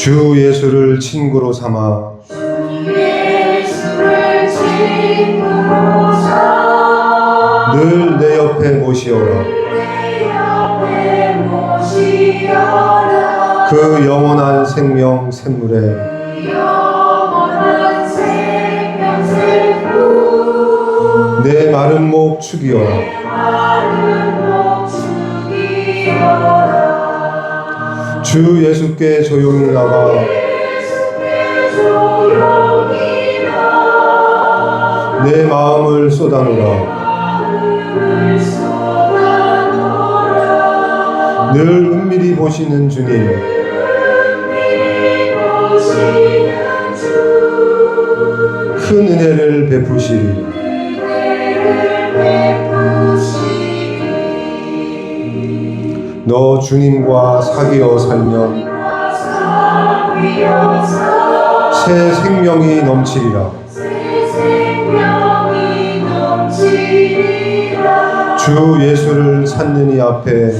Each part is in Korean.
주 예수를 친구로 삼아 늘 내 옆에 모시어라. 그 영원한 생명 샘물에 내 마른 목 축이어라. 주 예수께 조용히 나가 내 마음을 쏟아놓으라. 늘 은밀히 보시는 주님, 큰 은혜를 베푸시리. 너 주님과 사귀어 살면 새 생명이 넘치리라. 주 예수를 찾는 이 앞에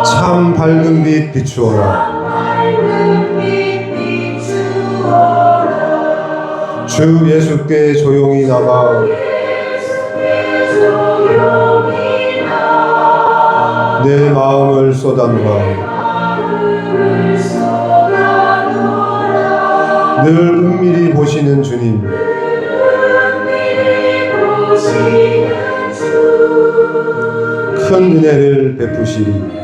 참 밝은 빛 비추어라. 주 예수께 조용히 나가 내 마음을 쏟아놓아. 늘 은밀히 보시는 주님, 큰 은혜를 베푸시리.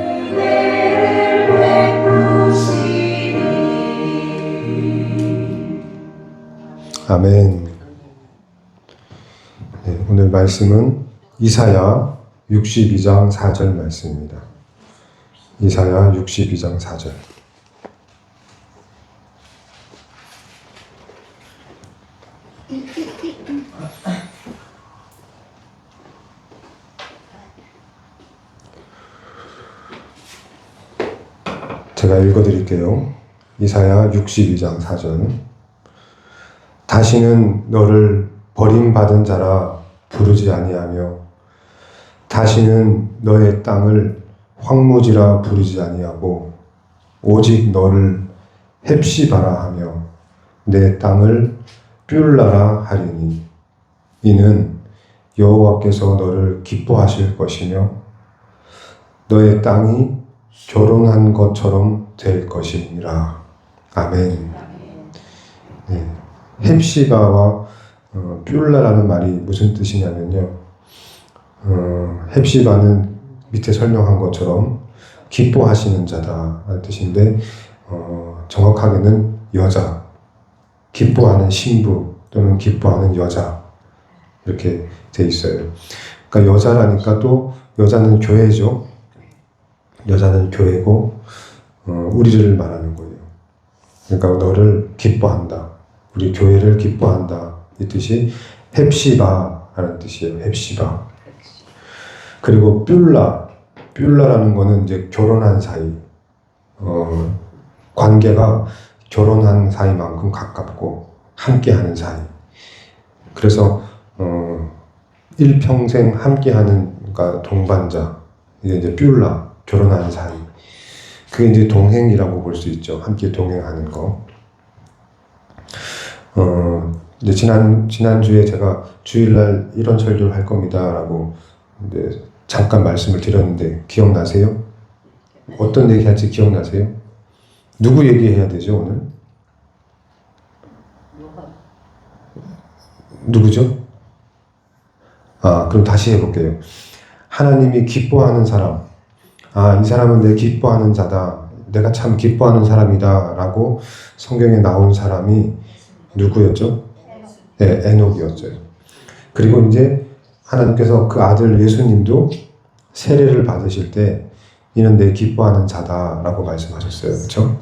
아멘. 네, 오늘 말씀은 이사야 62장 4절 말씀입니다. 이사야 62장 4절. 제가 읽어드릴게요. 이사야 62장 4절. 다시는 너를 버림받은 자라 부르지 아니하며 다시는 너의 땅을 황무지라 부르지 아니하고 오직 너를 헵시바라 하며 내 땅을 뷸라라 하리니 이는 여호와께서 너를 기뻐하실 것이며 너의 땅이 결혼한 것처럼 될 것이니라. 아멘. 네. 헵시바와 뷸라라는 말이 무슨 뜻이냐면요. 헵시바는 밑에 설명한 것처럼 기뻐하시는 자다라는 뜻인데 정확하게는 여자, 기뻐하는 신부 또는 기뻐하는 여자 이렇게 돼 있어요. 그러니까 여자라니까 또 여자는 교회죠. 여자는 교회고 우리를 말하는 거예요. 그러니까 너를 기뻐한다. 우리 교회를 기뻐한다. 이 뜻이 헵시바라는 뜻이에요. 헵시바. 그리고 뷸라라는 거는 이제 결혼한 사이. 관계가 결혼한 사이만큼 가깝고 함께하는 사이. 그래서 일평생 함께하는 그러니까 동반자. 이게 이제 뷸라. 결혼한 사이. 그게 이제 동행이라고 볼 수 있죠. 함께 동행하는 거. 이제 지난주에 제가 주일날 이런 설교를 할 겁니다. 라고 이제 잠깐 말씀을 드렸는데, 기억나세요? 어떤 얘기 할지 기억나세요? 누구 얘기해야 되죠, 오늘? 누구죠? 그럼 다시 해볼게요. 하나님이 기뻐하는 사람. 이 사람은 내 기뻐하는 자다. 내가 참 기뻐하는 사람이다. 라고 성경에 나온 사람이 누구였죠? 네, 에녹이었어요. 그리고 이제 하나님께서 그 아들 예수님도 세례를 받으실 때 이는 내 기뻐하는 자다라고 말씀하셨어요. 그렇죠?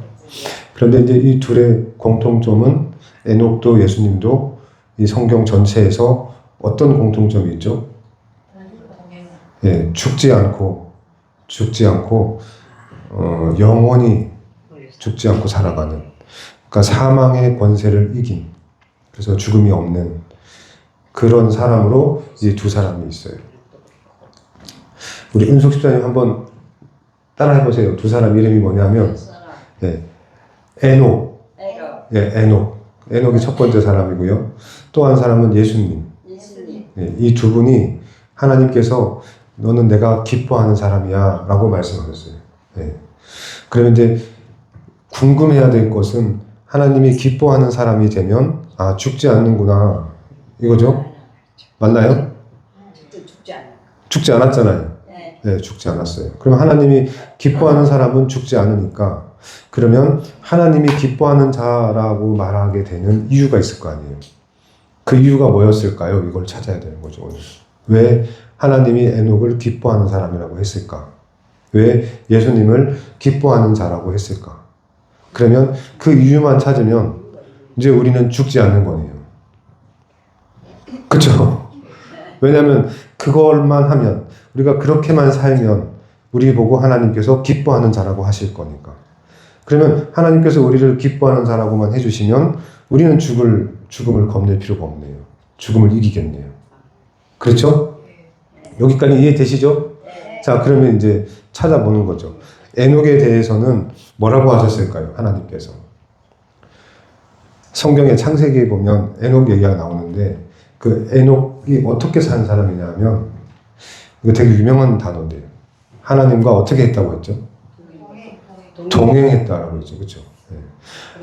그런데 이제 이 둘의 공통점은 에녹도 예수님도 이 성경 전체에서 어떤 공통점이 있죠? 예, 죽지 않고 영원히 죽지 않고 살아가는, 그러니까 사망의 권세를 이긴, 그래서 죽음이 없는 그런 사람으로 이 두 사람이 있어요. 우리 은숙 집사님 한번 따라 해보세요. 두 사람 이름이 뭐냐면 예, 에녹. 예, 에녹. 에녹이 첫 번째 사람이고요. 또 한 사람은 예수님. 예, 이 두 분이 하나님께서 너는 내가 기뻐하는 사람이야 라고 말씀하셨어요. 예. 그러면 이제 궁금해야 될 것은 하나님이 기뻐하는 사람이 되면 아 죽지 않는구나 이거죠? 맞나요? 죽지 않았잖아요. 네, 죽지 않았어요. 그럼 하나님이 기뻐하는 사람은 죽지 않으니까 그러면 하나님이 기뻐하는 자라고 말하게 되는 이유가 있을 거 아니에요. 그 이유가 뭐였을까요? 이걸 찾아야 되는 거죠. 오늘. 왜 하나님이 에녹을 기뻐하는 사람이라고 했을까? 왜 예수님을 기뻐하는 자라고 했을까? 그러면 그 이유만 찾으면 이제 우리는 죽지 않는 거네요. 그렇죠? 왜냐하면 그걸만 하면 우리가 그렇게만 살면 우리 보고 하나님께서 기뻐하는 자라고 하실 거니까. 그러면 하나님께서 우리를 기뻐하는 자라고만 해주시면 우리는 죽음을 겁낼 필요가 없네요. 죽음을 이기겠네요. 그렇죠? 여기까지 이해되시죠? 자, 그러면 이제 찾아보는 거죠. 에녹에 대해서는 뭐라고 하셨을까요? 하나님께서. 성경의 창세기에 보면 에녹 얘기가 나오는데 그 에녹이 어떻게 산 사람이냐면 이거 되게 유명한 단어인데요. 하나님과 어떻게 했다고 했죠? 동행했다라고 했죠. 그렇죠? 네.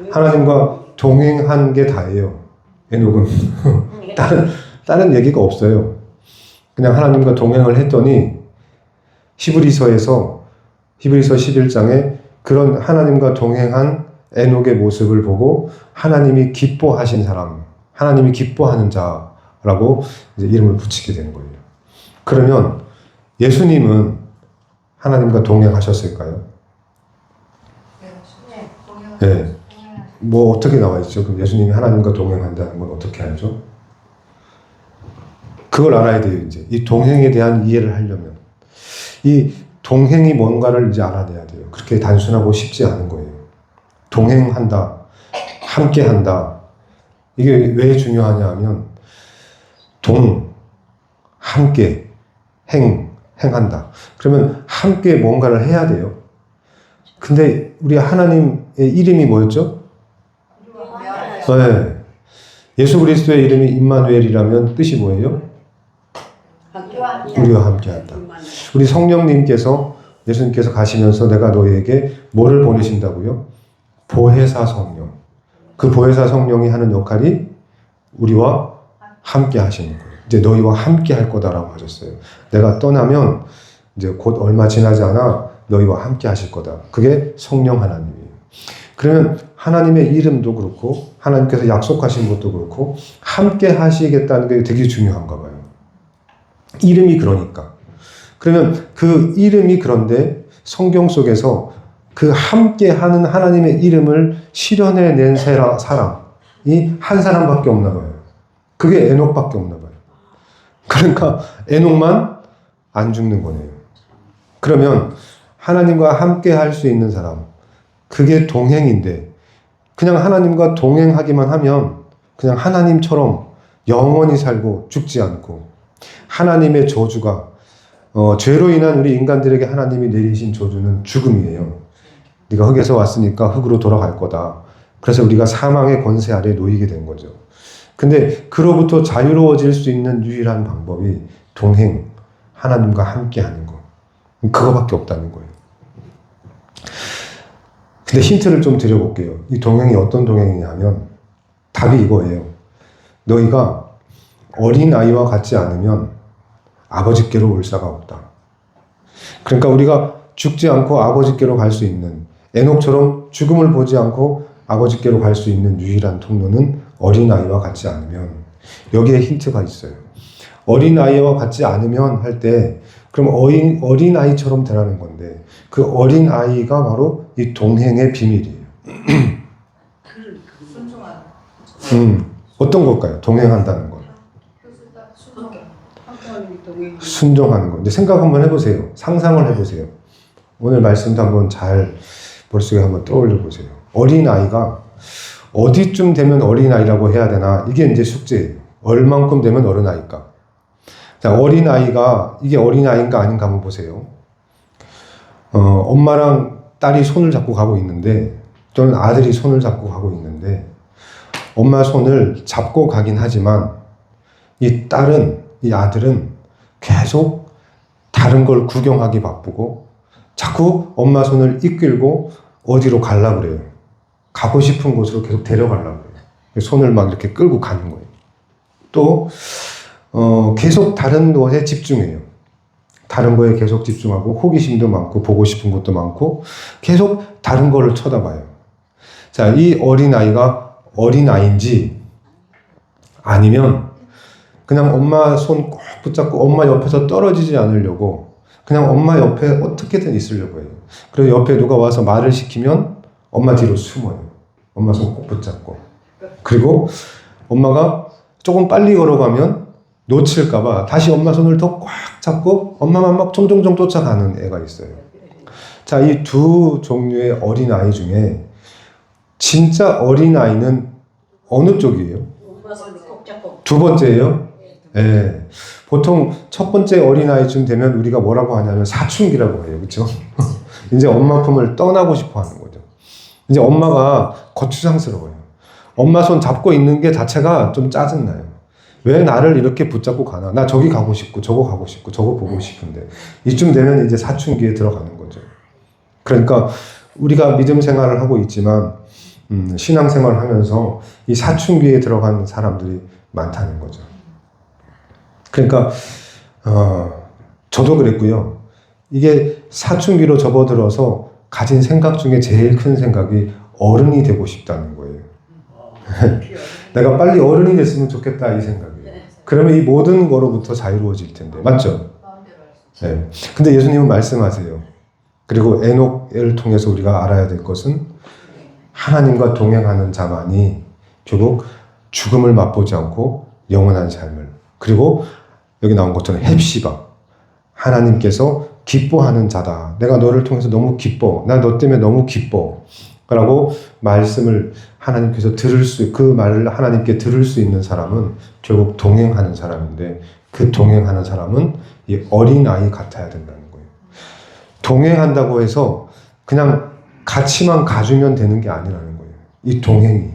하나님과 동행한 게 다예요. 에녹은 다른 얘기가 없어요. 그냥 하나님과 동행을 했더니 히브리서 11장에 그런 하나님과 동행한 에녹의 모습을 보고 하나님이 기뻐하신 사람, 하나님이 기뻐하는 자라고 이제 이름을 붙이게 되는 거예요. 그러면 예수님은 하나님과 동행하셨을까요? 네. 뭐 어떻게 나와 있죠? 그럼 예수님이 하나님과 동행한다는 건 어떻게 알죠? 그걸 알아야 돼요, 이제. 이 동행에 대한 이해를 하려면. 이 동행이 뭔가를 이제 알아내야 돼요. 그렇게 단순하고 쉽지 않은 거예요. 동행한다, 함께한다. 이게 왜 중요하냐 하면, 함께, 행한다. 그러면 함께 뭔가를 해야 돼요. 근데 우리 하나님의 이름이 뭐였죠? 네. 예수 그리스도의 이름이 임마누엘이라면 뜻이 뭐예요? 우리와 함께한다. 우리 성령님께서 예수님께서 가시면서 내가 너희에게 뭐를 보내신다고요? 보혜사 성령. 그 보혜사 성령이 하는 역할이 우리와 함께 하시는 거예요. 이제 너희와 함께 할 거다라고 하셨어요. 내가 떠나면 이제 곧 얼마 지나지 않아 너희와 함께 하실 거다. 그게 성령 하나님이에요. 그러면 하나님의 이름도 그렇고 하나님께서 약속하신 것도 그렇고 함께 하시겠다는 게 되게 중요한가 봐요. 이름이 그러니까. 그러면 그 이름이 그런데 성경 속에서 그 함께 하는 하나님의 이름을 실현해낸 사람이 한 사람밖에 없나 봐요. 그게 에녹밖에 없나 봐요. 그러니까 에녹만 안 죽는 거네요. 그러면 하나님과 함께 할 수 있는 사람, 그게 동행인데 그냥 하나님과 동행하기만 하면 그냥 하나님처럼 영원히 살고 죽지 않고 하나님의 저주가 죄로 인한 우리 인간들에게 하나님이 내리신 저주는 죽음이에요. 네가 흙에서 왔으니까 흙으로 돌아갈 거다. 그래서 우리가 사망의 권세 아래 놓이게 된 거죠. 근데 그로부터 자유로워질 수 있는 유일한 방법이 동행, 하나님과 함께 하는 거. 그거밖에 없다는 거예요. 근데 힌트를 좀 드려볼게요. 이 동행이 어떤 동행이냐 하면 답이 이거예요. 너희가 어린아이와 같지 않으면 아버지께로 올 자가 없다. 그러니까 우리가 죽지 않고 아버지께로 갈 수 있는 에녹처럼 죽음을 보지 않고 아버지께로 갈 수 있는 유일한 통로는 어린아이와 같지 않으면 여기에 힌트가 있어요. 어린아이와 같지 않으면 할 때 그럼 어린아이처럼 되라는 건데 그 어린아이가 바로 이 동행의 비밀이에요. 어떤 걸까요? 동행한다는 건. 순종하는 거. 이제 생각 한번 해보세요. 상상을 해보세요. 오늘 말씀도 한번 잘 머릿속에 한번 떠올려 보세요. 어린아이가 어디쯤 되면 어린아이라고 해야 되나? 이게 이제 숙제예요. 얼만큼 되면 어린아이일까? 자, 어린아이가 이게 어린아이인가 아닌가 한번 보세요. 엄마랑 딸이 손을 잡고 가고 있는데, 또는 아들이 손을 잡고 가고 있는데, 엄마 손을 잡고 가긴 하지만 이 딸은, 이 아들은 계속 다른 걸 구경하기 바쁘고 자꾸 엄마 손을 이끌고 어디로 가려고 그래요. 가고 싶은 곳으로 계속 데려가려고 그래요. 손을 막 이렇게 끌고 가는 거예요. 또 계속 다른 것에 집중해요. 다른 거에 계속 집중하고 호기심도 많고 보고 싶은 것도 많고 계속 다른 거를 쳐다봐요. 자, 이 어린아이가 어린아이인지 아니면 그냥 엄마 손 꼭 붙잡고 엄마 옆에서 떨어지지 않으려고 그냥 엄마 옆에 어떻게든 있으려고 해요. 그리고 옆에 누가 와서 말을 시키면 엄마 뒤로 숨어요. 엄마 손 꼭 붙잡고. 그리고 엄마가 조금 빨리 걸어가면 놓칠까봐 다시 엄마 손을 더 꽉 잡고 엄마만 막 종종종 쫓아가는 애가 있어요. 자, 이 두 종류의 어린아이 중에 진짜 어린아이는 어느 쪽이에요? 두 번째예요? 네. 보통 첫 번째 어린아이쯤 되면 우리가 뭐라고 하냐면 사춘기라고 해요. 그렇죠? 이제 엄마 품을 떠나고 싶어 하는 거죠. 이제 엄마가 거추장스러워요. 엄마 손 잡고 있는 게 자체가 좀 짜증나요. 왜 나를 이렇게 붙잡고 가나? 나 저기 가고 싶고 저거 가고 싶고 저거 보고 싶은데 이쯤 되면 이제 사춘기에 들어가는 거죠. 그러니까 우리가 믿음 생활을 하고 있지만 신앙생활을 하면서 이 사춘기에 들어간 사람들이 많다는 거죠. 그러니까 저도 그랬고요. 이게 사춘기로 접어들어서 가진 생각 중에 제일 큰 생각이 어른이 되고 싶다는 거예요. 내가 빨리 어른이 됐으면 좋겠다 이 생각이에요. 그러면 이 모든 거로부터 자유로워질 텐데. 맞죠? 네. 근데 예수님은 말씀하세요. 그리고 에녹을 통해서 우리가 알아야 될 것은 하나님과 동행하는 자만이 결국 죽음을 맛보지 않고 영원한 삶을, 그리고 여기 나온 것처럼 헵시바, 하나님께서 기뻐하는 자다. 내가 너를 통해서 너무 기뻐. 나 너 때문에 너무 기뻐. 라고 말씀을 하나님께서 그 말을 하나님께 들을 수 있는 사람은 결국 동행하는 사람인데, 그 동행하는 사람은 이 어린아이 같아야 된다는 거예요. 동행한다고 해서 그냥 같이만 가주면 되는 게 아니라는 거예요. 이 동행이.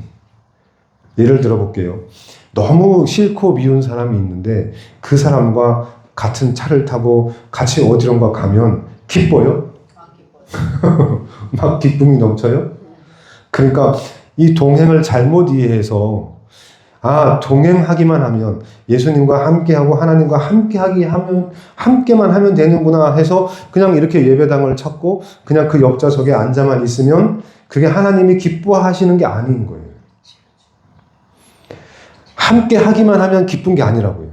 예를 들어 볼게요. 너무 싫고 미운 사람이 있는데 그 사람과 같은 차를 타고 같이 어디론가 가면 기뻐요? 막 기쁨이 넘쳐요? 그러니까 이 동행을 잘못 이해해서 동행하기만 하면 예수님과 함께하고 하나님과 함께만 하면 되는구나 해서 그냥 이렇게 예배당을 찾고 그냥 그 옆좌석에 앉아만 있으면 그게 하나님이 기뻐하시는 게 아닌 거예요. 함께 하기만 하면 기쁜 게 아니라고요.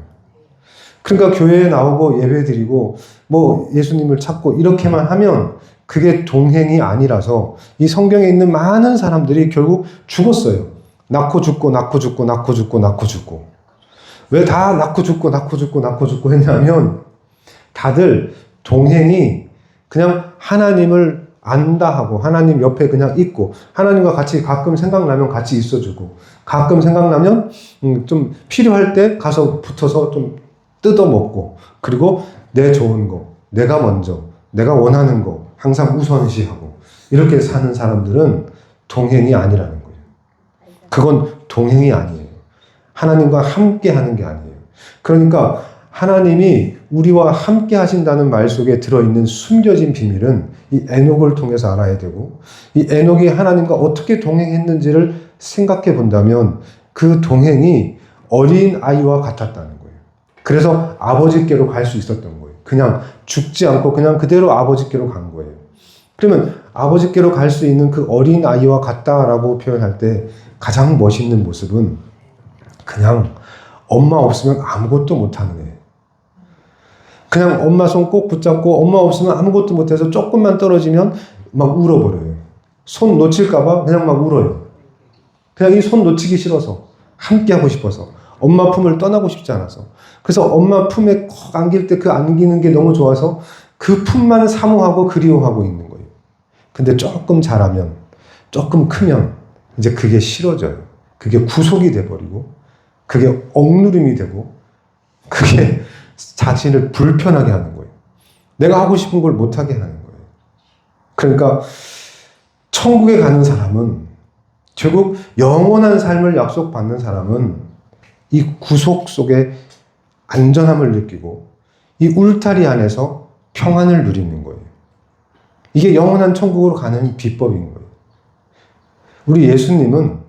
그러니까 교회에 나오고 예배 드리고 뭐 예수님을 찾고 이렇게만 하면 그게 동행이 아니라서 이 성경에 있는 많은 사람들이 결국 죽었어요. 낳고 죽고 낳고 죽고 낳고 죽고 낳고 죽고. 왜 다 낳고 죽고 낳고 죽고 낳고 죽고 했냐면 다들 동행이 그냥 하나님을 안다 하고 하나님 옆에 그냥 있고 하나님과 같이 가끔 생각나면 같이 있어주고 가끔 생각나면 좀 필요할 때 가서 붙어서 좀 뜯어먹고 그리고 내 좋은 거, 내가 먼저, 내가 원하는 거 항상 우선시하고 이렇게 사는 사람들은 동행이 아니라는 거예요. 그건 동행이 아니에요. 하나님과 함께 하는 게 아니에요. 그러니까 하나님이 우리와 함께 하신다는 말 속에 들어있는 숨겨진 비밀은 이 에녹을 통해서 알아야 되고 이 에녹이 하나님과 어떻게 동행했는지를 생각해 본다면 그 동행이 어린 아이와 같았다는 거예요. 그래서 아버지께로 갈 수 있었던 거예요. 그냥 죽지 않고 그냥 그대로 아버지께로 간 거예요. 그러면 아버지께로 갈 수 있는 그 어린 아이와 같다라고 표현할 때 가장 멋있는 모습은 그냥 엄마 없으면 아무것도 못하는 애. 그냥 엄마 손 꼭 붙잡고 엄마 없으면 아무것도 못해서 조금만 떨어지면 막 울어버려요. 손 놓칠까봐 그냥 막 울어요. 그냥 이 손 놓치기 싫어서, 함께 하고 싶어서, 엄마 품을 떠나고 싶지 않아서. 그래서 엄마 품에 콕 안길 때 그 안기는 게 너무 좋아서 그 품만 사모하고 그리워하고 있는 거예요. 근데 조금 자라면, 조금 크면 이제 그게 싫어져요. 그게 구속이 돼버리고 그게 억누름이 되고 그게 자신을 불편하게 하는 거예요. 내가 하고 싶은 걸 못하게 하는 거예요. 그러니까 천국에 가는 사람은, 결국 영원한 삶을 약속받는 사람은 이 구속 속에 안전함을 느끼고 이 울타리 안에서 평안을 누리는 거예요. 이게 영원한 천국으로 가는 비법인 거예요. 우리 예수님은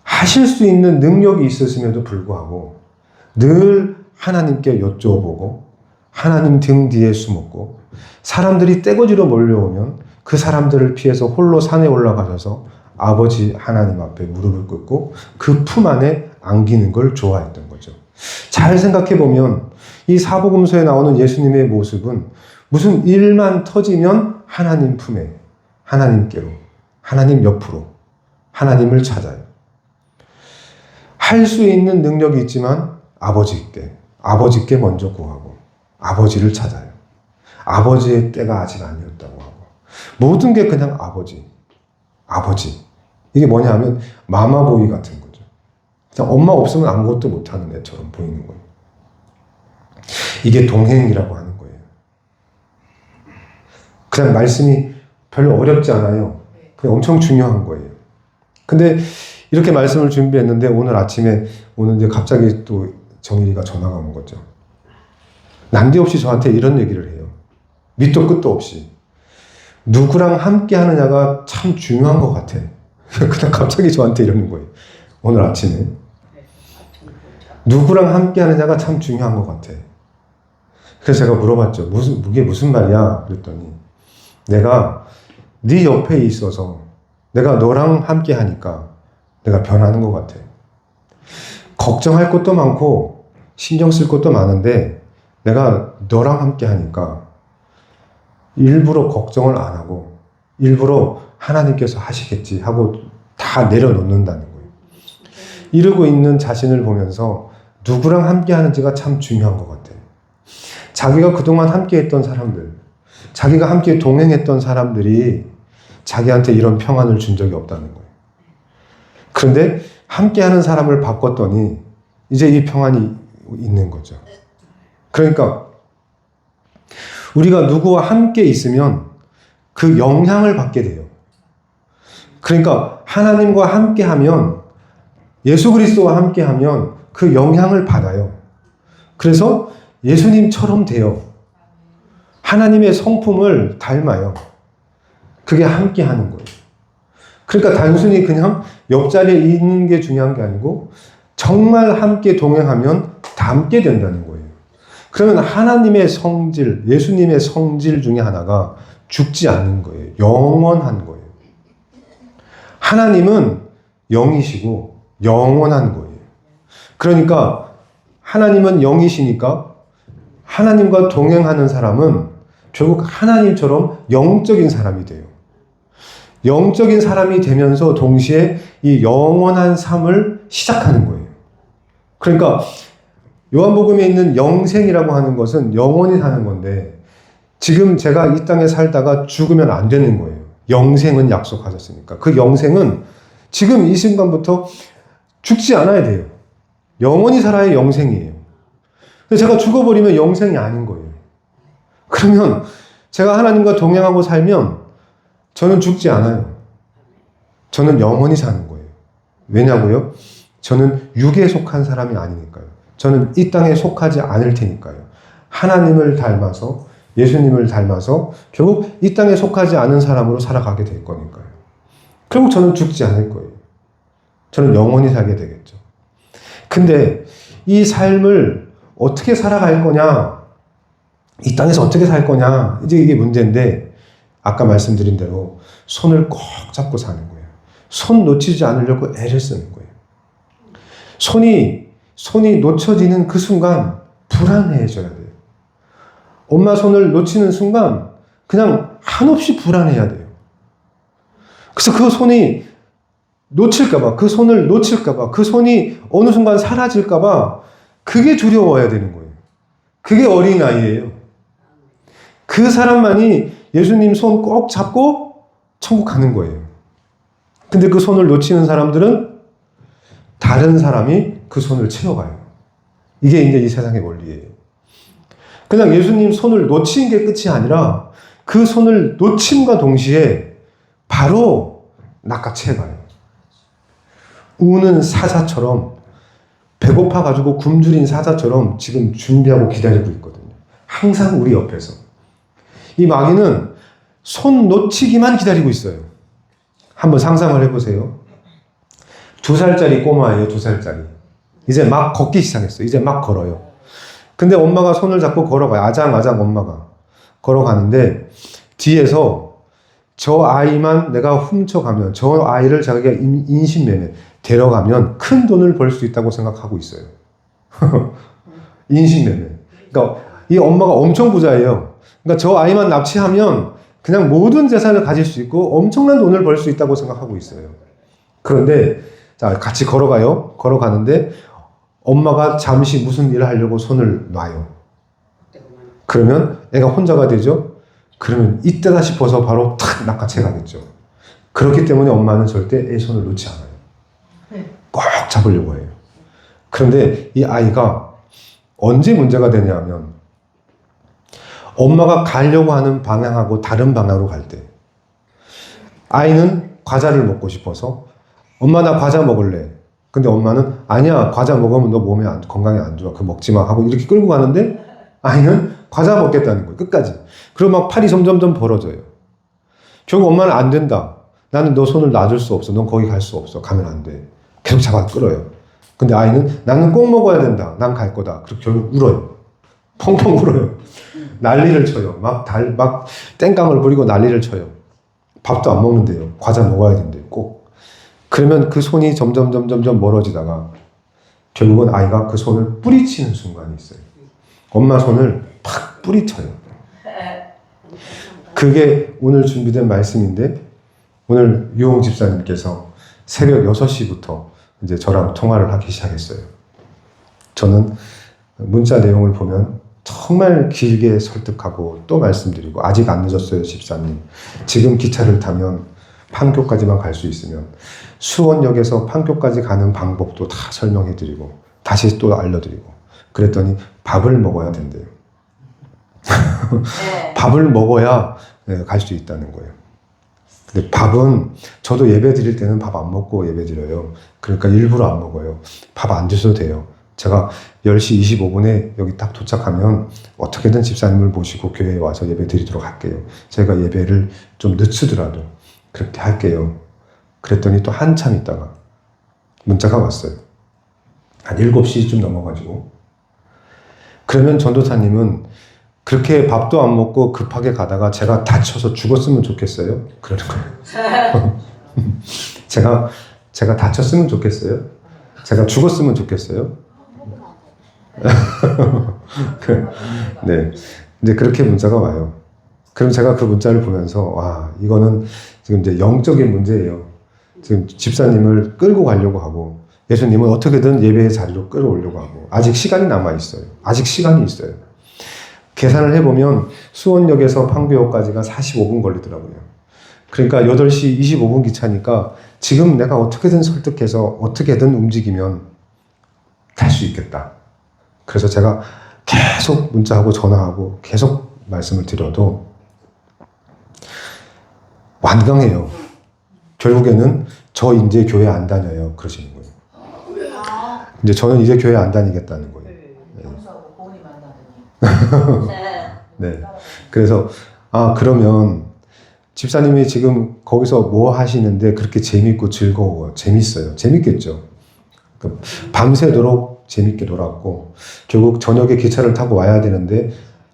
하실 수 있는 능력이 있으심에도 불구하고 늘 하나님께 여쭤보고 하나님 등 뒤에 숨었고, 사람들이 떼거지로 몰려오면 그 사람들을 피해서 홀로 산에 올라가셔서 아버지 하나님 앞에 무릎을 꿇고 그 품 안에 안기는 걸 좋아했던 거죠. 잘 생각해 보면 이 사복음서에 나오는 예수님의 모습은 무슨 일만 터지면 하나님 품에, 하나님께로, 하나님 옆으로, 하나님을 찾아요. 할 수 있는 능력이 있지만 아버지께 먼저 구하고 아버지를 찾아요. 아버지의 때가 아직 아니었다고 하고, 모든 게 그냥 아버지. 이게 뭐냐 하면 마마보이 같은 거죠. 그냥 엄마 없으면 아무것도 못하는 애처럼 보이는 거예요. 이게 동행이라고 하는 거예요. 그냥 말씀이 별로 어렵지 않아요. 그냥 엄청 중요한 거예요. 근데 이렇게 말씀을 준비했는데 오늘 아침에 이제 갑자기 또 정일이가 전화가 온 거죠. 난데없이 저한테 이런 얘기를 해요. 밑도 끝도 없이. 누구랑 함께 하느냐가 참 중요한 것 같아. 그냥 갑자기 저한테 이러는 거예요. 오늘 아침에. 누구랑 함께 하느냐가 참 중요한 것 같아. 그래서 제가 물어봤죠. 그게 무슨 말이야? 그랬더니 내가 네 옆에 있어서 내가 너랑 함께 하니까 내가 변하는 것 같아. 걱정할 것도 많고 신경 쓸 것도 많은데 내가 너랑 함께 하니까 일부러 걱정을 안 하고 일부러 하나님께서 하시겠지 하고 다 내려놓는다는 거예요. 이러고 있는 자신을 보면서 누구랑 함께 하는지가 참 중요한 것 같아요. 자기가 그동안 함께 했던 사람들, 자기가 함께 동행했던 사람들이 자기한테 이런 평안을 준 적이 없다는 거예요. 그런데 함께 하는 사람을 바꿨더니 이제 이 평안이 있는 거죠. 그러니까 우리가 누구와 함께 있으면 그 영향을 받게 돼요. 그러니까 하나님과 함께 하면, 예수 그리스도와 함께 하면 그 영향을 받아요. 그래서 예수님처럼 돼요. 하나님의 성품을 닮아요. 그게 함께 하는 거예요. 그러니까 단순히 그냥 옆자리에 있는 게 중요한 게 아니고 정말 함께 동행하면 닮게 된다는 거예요. 그러면 하나님의 성질, 예수님의 성질 중에 하나가 죽지 않는 거예요. 영원한 거예요. 하나님은 영이시고 영원한 거예요. 그러니까 하나님은 영이시니까 하나님과 동행하는 사람은 결국 하나님처럼 영적인 사람이 돼요. 영적인 사람이 되면서 동시에 이 영원한 삶을 시작하는 거예요. 그러니까 요한복음에 있는 영생이라고 하는 것은 영원히 사는 건데 지금 제가 이 땅에 살다가 죽으면 안 되는 거예요. 영생은 약속하셨으니까. 그 영생은 지금 이 순간부터 죽지 않아야 돼요. 영원히 살아야 영생이에요. 근데 제가 죽어버리면 영생이 아닌 거예요. 그러면 제가 하나님과 동행하고 살면 저는 죽지 않아요. 저는 영원히 사는 거예요. 왜냐고요? 저는 육에 속한 사람이 아니니까요. 저는 이 땅에 속하지 않을 테니까요. 하나님을 닮아서, 예수님을 닮아서 결국 이 땅에 속하지 않은 사람으로 살아가게 될 거니까요. 결국 저는 죽지 않을 거예요. 저는 영원히 살게 되겠죠. 근데 이 삶을 어떻게 살아갈 거냐, 이 땅에서 어떻게 살 거냐, 이제 이게 문제인데 아까 말씀드린 대로 손을 꼭 잡고 사는 거예요. 손 놓치지 않으려고 애를 쓰는 거예요. 손이 놓쳐지는 그 순간 불안해져야 돼요. 엄마 손을 놓치는 순간 그냥 한없이 불안해야 돼요. 그래서 그 손이 놓칠까봐, 그 손을 놓칠까봐, 그 손이 어느 순간 사라질까봐 그게 두려워야 되는 거예요. 그게 어린아이예요. 그 사람만이 예수님 손 꼭 잡고 천국 가는 거예요. 근데 그 손을 놓치는 사람들은 다른 사람이 그 손을 채워가요. 이게 이제 이 세상의 원리예요. 그냥 예수님 손을 놓치는 게 끝이 아니라 그 손을 놓침과 동시에 바로 낚아채가요. 우는 사자처럼, 배고파가지고 굶주린 사자처럼 지금 준비하고 기다리고 있거든요. 항상 우리 옆에서. 이 마귀는 손 놓치기만 기다리고 있어요. 한번 상상을 해보세요. 2살짜리 꼬마예요, 2살짜리. 이제 막 걷기 시작했어요. 이제 막 걸어요. 근데 엄마가 손을 잡고 걸어가요. 아장아장 엄마가 걸어가는데 뒤에서 저 아이만 내가 훔쳐가면, 저 아이를 자기가 인신매매 데려가면 큰 돈을 벌 수 있다고 생각하고 있어요. 인신매매. 그러니까 이 엄마가 엄청 부자예요. 그러니까 저 아이만 납치하면 그냥 모든 재산을 가질 수 있고 엄청난 돈을 벌 수 있다고 생각하고 있어요. 그런데 자, 같이 걸어가요. 걸어가는데 엄마가 잠시 무슨 일을 하려고 손을 놔요. 그러면 애가 혼자가 되죠. 그러면 이때다 싶어서 바로 탁 낚아채 가겠죠. 그렇기 때문에 엄마는 절대 애 손을 놓지 않아요. 꼭 잡으려고 해요. 그런데 이 아이가 언제 문제가 되냐면 엄마가 가려고 하는 방향하고 다른 방향으로 갈 때, 아이는 과자를 먹고 싶어서 엄마 나 과자 먹을래. 근데 엄마는 아니야, 과자 먹으면 너 몸에 건강에 안 좋아. 그거 먹지 마 하고 이렇게 끌고 가는데 아이는 과자 먹겠다는 거예요. 끝까지. 그리고 막 팔이 점점점 벌어져요. 결국 엄마는 안 된다. 나는 너 손을 놔줄 수 없어. 넌 거기 갈 수 없어. 가면 안 돼. 계속 잡아 끌어요. 근데 아이는 나는 꼭 먹어야 된다. 난 갈 거다. 그리고 결국 울어요. 펑펑 울어요. 난리를 쳐요. 막 땡깡을 부리고 난리를 쳐요. 밥도 안 먹는데요. 과자 먹어야 된대요. 꼭. 그러면 그 손이 점점 멀어지다가 결국은 아이가 그 손을 뿌리치는 순간이 있어요. 엄마 손을 팍 뿌리쳐요. 그게 오늘 준비된 말씀인데, 오늘 유홍 집사님께서 새벽 6시부터 이제 저랑 통화를 하기 시작했어요. 저는 문자 내용을 보면 정말 길게 설득하고 또 말씀드리고, 아직 안 늦었어요, 집사님. 지금 기차를 타면 판교까지만 갈 수 있으면 수원역에서 판교까지 가는 방법도 다 설명해드리고 다시 또 알려드리고 그랬더니 밥을 먹어야 된대요. 밥을 먹어야 갈 수 있다는 거예요. 근데 밥은, 저도 예배 드릴 때는 밥 안 먹고 예배 드려요. 그러니까 일부러 안 먹어요. 밥 안 드셔도 돼요. 제가 10시 25분에 여기 딱 도착하면 어떻게든 집사님을 모시고 교회에 와서 예배 드리도록 할게요. 제가 예배를 좀 늦추더라도 그렇게 할게요. 그랬더니 또 한참 있다가 문자가 왔어요. 한 7시쯤 넘어가지고. 그러면 전도사님은 그렇게 밥도 안 먹고 급하게 가다가 제가 다쳐서 죽었으면 좋겠어요? 그러는 거예요. 제가 다쳤으면 좋겠어요? 제가 죽었으면 좋겠어요? 네. 이제 그렇게 문자가 와요. 그럼 제가 그 문자를 보면서, 와, 이거는 지금 이제 영적인 문제예요. 지금 집사님을 끌고 가려고 하고, 예수님은 어떻게든 예배의 자리로 끌어오려고 하고, 아직 시간이 남아있어요. 아직 시간이 있어요. 계산을 해보면 수원역에서 판교역까지가 45분 걸리더라고요. 그러니까 8시 25분 기차니까 지금 내가 어떻게든 설득해서 어떻게든 움직이면 갈 수 있겠다. 그래서 제가 계속 문자하고 전화하고 계속 말씀을 드려도 완강해요. 결국에는 저 이제 교회 안 다녀요. 그러시는 거예요. 이제 저는 이제 교회 안 다니겠다는 거예요. 네. 그래서, 그러면 집사님이 지금 거기서 뭐 하시는데 그렇게 재밌고 즐거워, 재밌어요. 재밌겠죠. 밤새도록 재밌게 놀았고, 결국 저녁에 기차를 타고 와야 되는데,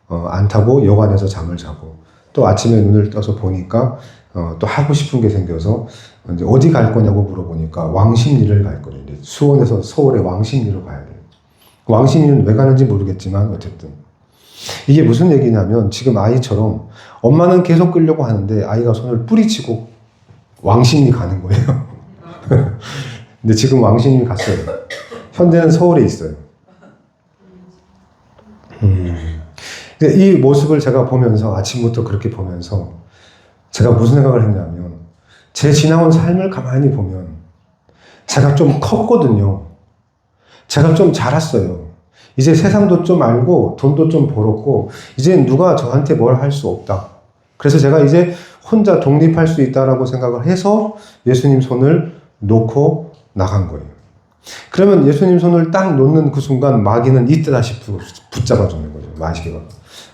안 타고 여관에서 잠을 자고, 또 아침에 눈을 떠서 보니까, 또 하고 싶은 게 생겨서, 이제 어디 갈 거냐고 물어보니까 왕십리를 갈 거예요. 수원에서 서울에 왕십리로 가야 돼요. 왕십리는 왜 가는지 모르겠지만, 어쨌든. 이게 무슨 얘기냐면, 지금 아이처럼 엄마는 계속 끌려고 하는데 아이가 손을 뿌리치고 왕십리 가는 거예요. 근데 지금 왕십리 갔어요. 현재는 서울에 있어요. 근데 이 모습을 제가 보면서, 아침부터 그렇게 보면서 제가 무슨 생각을 했냐면, 제 지나온 삶을 가만히 보면 제가 좀 컸거든요. 제가 좀 자랐어요. 이제 세상도 좀 알고 돈도 좀 벌었고 이제 누가 저한테 뭘 할 수 없다. 그래서 제가 이제 혼자 독립할 수 있다라고 생각을 해서 예수님 손을 놓고 나간 거예요. 그러면 예수님 손을 딱 놓는 그 순간 마귀는 이때 다시 붙잡아주는 거죠.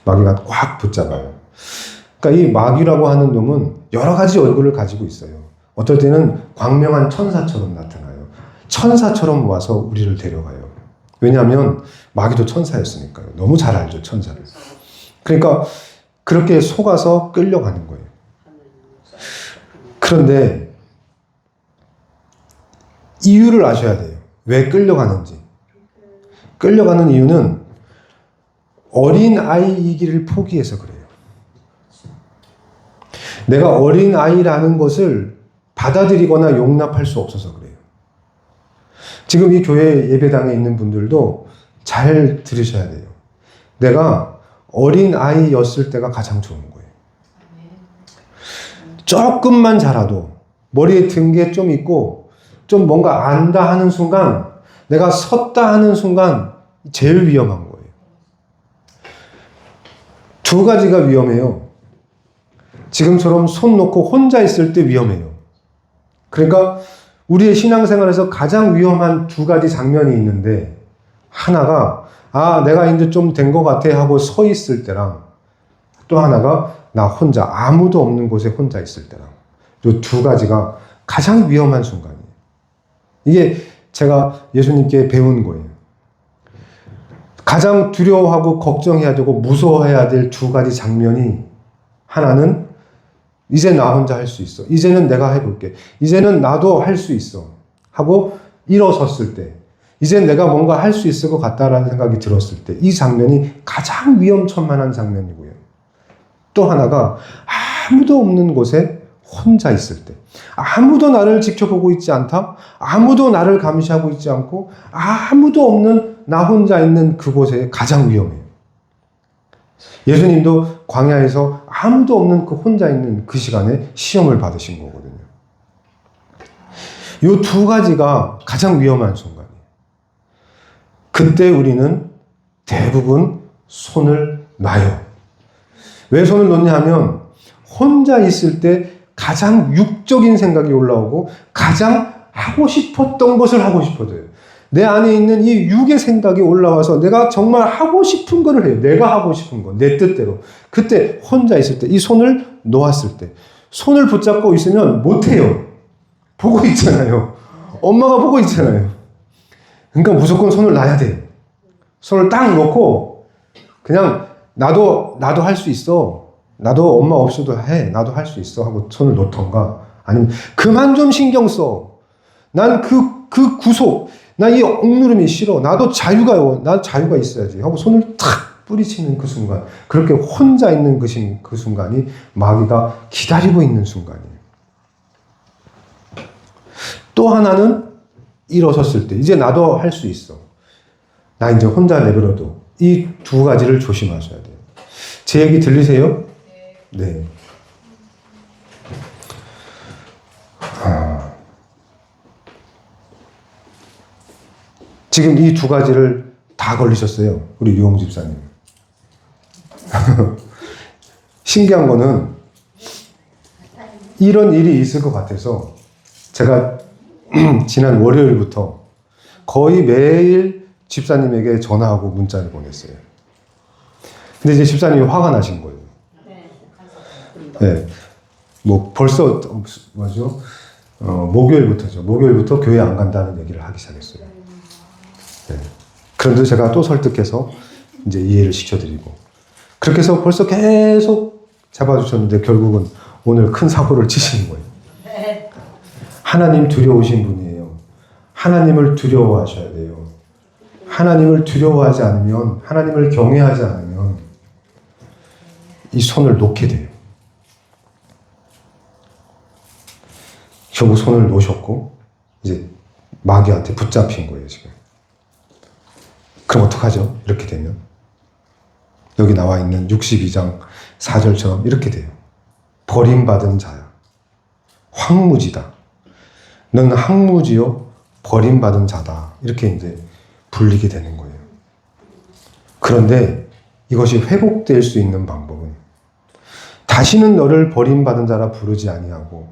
마귀가 꽉 붙잡아요. 그러니까 이 마귀라고 하는 놈은 여러 가지 얼굴을 가지고 있어요. 어떨 때는 광명한 천사처럼 나타나요. 천사처럼 와서 우리를 데려가요. 왜냐하면 마귀도 천사였으니까요. 너무 잘 알죠, 천사를. 그러니까 그렇게 속아서 끌려가는 거예요. 그런데 이유를 아셔야 돼요. 왜 끌려가는지. 끌려가는 이유는 어린 아이이기를 포기해서 그래요. 내가 어린 아이라는 것을 받아들이거나 용납할 수 없어서 그래요. 지금 이 교회 예배당에 있는 분들도 잘 들으셔야 돼요. 내가 어린 아이였을 때가 가장 좋은 거예요. 조금만 자라도 머리에 든 게 좀 있고 좀 뭔가 안다 하는 순간, 내가 섰다 하는 순간 제일 위험한 거예요. 두 가지가 위험해요. 지금처럼 손 놓고 혼자 있을 때 위험해요. 그러니까 우리의 신앙생활에서 가장 위험한 두 가지 장면이 있는데, 하나가 내가 이제 좀 된 것 같아 하고 서 있을 때랑, 또 하나가 나 혼자 아무도 없는 곳에 혼자 있을 때랑, 이 두 가지가 가장 위험한 순간이에요. 이게 제가 예수님께 배운 거예요. 가장 두려워하고 걱정해야 되고 무서워해야 될 두 가지 장면이, 하나는 이제 나 혼자 할 수 있어. 이제는 내가 해볼게. 이제는 나도 할 수 있어. 하고 일어섰을 때, 이제 내가 뭔가 할 수 있을 것 같다라는 생각이 들었을 때, 이 장면이 가장 위험천만한 장면이고요. 또 하나가 아무도 없는 곳에 혼자 있을 때, 아무도 나를 지켜보고 있지 않다, 아무도 나를 감시하고 있지 않고, 아무도 없는 나 혼자 있는 그곳에 가장 위험해요. 예수님도 광야에서 아무도 없는 그 혼자 있는 그 시간에 시험을 받으신 거거든요. 이 두 가지가 가장 위험한 순간이에요. 그때 우리는 대부분 손을 놔요. 왜 손을 놓냐 하면, 혼자 있을 때 가장 육적인 생각이 올라오고 가장 하고 싶었던 것을 하고 싶어져요. 내 안에 있는 이 육의 생각이 올라와서 내가 정말 하고 싶은 거를 해요. 내가 하고 싶은 거, 내 뜻대로. 그때 혼자 있을 때, 이 손을 놓았을 때, 손을 붙잡고 있으면 못해요. 보고 있잖아요. 엄마가 보고 있잖아요. 그러니까 무조건 손을 놔야 돼요. 손을 딱 놓고 그냥 나도 할 수 있어. 나도 엄마 없어도 해. 나도 할 수 있어. 하고 손을 놓던가, 아니면 그만 좀 신경 써. 난 그 구속, 난 이 억누름이 싫어. 나도 자유가 있어야지. 하고 손을 탁 뿌리치는 그 순간, 그렇게 혼자 있는 그 순간이 마귀가 기다리고 있는 순간이에요. 또 하나는 일어섰을 때, 이제 나도 할 수 있어. 나 이제 혼자 내버려둬. 이 두 가지를 조심하셔야 돼요. 제 얘기 들리세요? 네. 지금 이 두 가지를 다 걸리셨어요. 우리 유홍 집사님. 신기한 거는, 이런 일이 있을 것 같아서 제가 지난 월요일부터 거의 매일 집사님에게 전화하고 문자를 보냈어요. 근데 이제 집사님이 화가 나신 거예요. 네. 뭐 벌써 뭐죠? 목요일부터죠. 목요일부터 교회 안 간다는 얘기를 하기 시작했어요. 네. 그런데 제가 또 설득해서 이제 이해를 시켜드리고, 그렇게 해서 벌써 계속 잡아주셨는데 결국은 오늘 큰 사고를 치시는 거예요. 하나님 두려우신 분이에요. 하나님을 두려워하셔야 돼요. 하나님을 두려워하지 않으면, 하나님을 경외하지 않으면 이 손을 놓게 돼요. 결국 손을 놓으셨고 이제 마귀한테 붙잡힌 거예요, 지금. 그럼 어떡하죠? 이렇게 되면 여기 나와 있는 62장 4절처럼 이렇게 돼요. 버림받은 자야, 황무지다. 너는 황무지요 버림받은 자다. 이렇게 이제 불리게 되는 거예요. 그런데 이것이 회복될 수 있는 방법은 다시는 너를 버림받은 자라 부르지 아니하고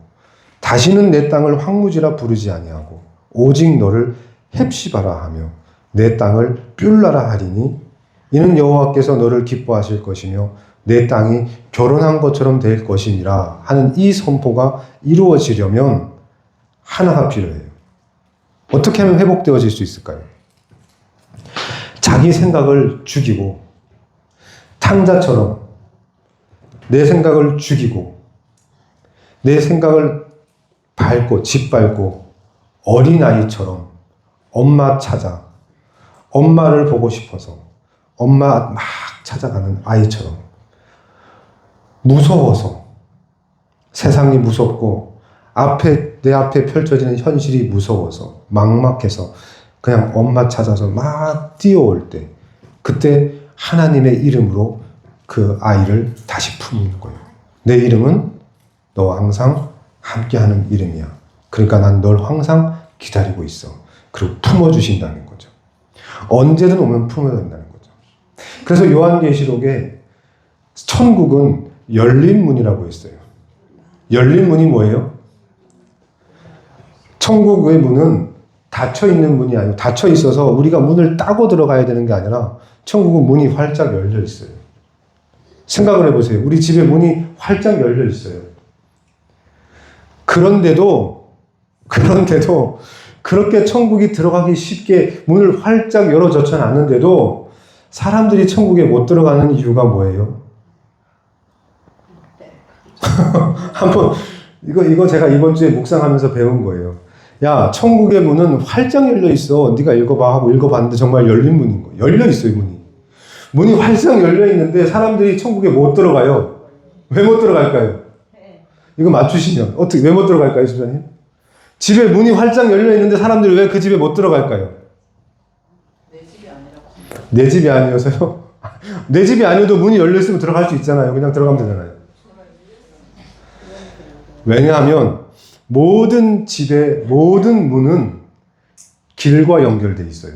다시는 내 땅을 황무지라 부르지 아니하고 오직 너를 헵시바라 하며 내 땅을 뷸라라 하리니 이는 여호와께서 너를 기뻐하실 것이며 내 땅이 결혼한 것처럼 될 것임이라 하는 이 선포가 이루어지려면 하나가 필요해요. 어떻게 하면 회복되어질 수 있을까요? 자기 생각을 죽이고 탕자처럼 내 생각을 죽이고 내 생각을 밟고 짓밟고 어린아이처럼 엄마 찾아 엄마를 보고 싶어서 엄마 막 찾아가는 아이처럼 무서워서 세상이 무섭고 내 앞에 펼쳐지는 현실이 무서워서 막막해서 그냥 엄마 찾아서 막 뛰어올 때 그때 하나님의 이름으로 그 아이를 다시 품는 거예요. 내 이름은 너와 항상 함께하는 이름이야. 그러니까 난 널 항상 기다리고 있어. 그리고 품어주신다는 거죠. 언제든 오면 품어준다는 거죠. 그래서 요한계시록에 천국은 열린 문이라고 했어요. 열린 문이 뭐예요? 천국의 문은 닫혀있는 문이 아니고 닫혀있어서 우리가 문을 따고 들어가야 되는 게 아니라 천국은 문이 활짝 열려 있어요. 생각을 해보세요. 우리 집에 문이 활짝 열려 있어요. 그런데도 그렇게 천국이 들어가기 쉽게 문을 활짝 열어젖혀 놨는데도 사람들이 천국에 못 들어가는 이유가 뭐예요? 한번 이거 제가 이번 주에 묵상하면서 배운 거예요. 야, 천국의 문은 활짝 열려 있어. 네가 읽어봐 하고 읽어봤는데 정말 열린 문인 거예요. 열려 있어요, 문이. 문이 활짝 열려 있는데 사람들이 천국에 못 들어가요. 왜 못 들어갈까요? 이거 맞추시면 어떻게 왜 못 들어갈까요, 집사님? 집에 문이 활짝 열려 있는데 사람들이 왜 그 집에 못 들어갈까요? 내 집이 아니라고. 내 집이 아니어서요? 내 집이 아니어도 문이 열려 있으면 들어갈 수 있잖아요. 그냥 들어가면 되잖아요. 왜냐하면 모든 집의 모든 문은 길과 연결되어 있어요.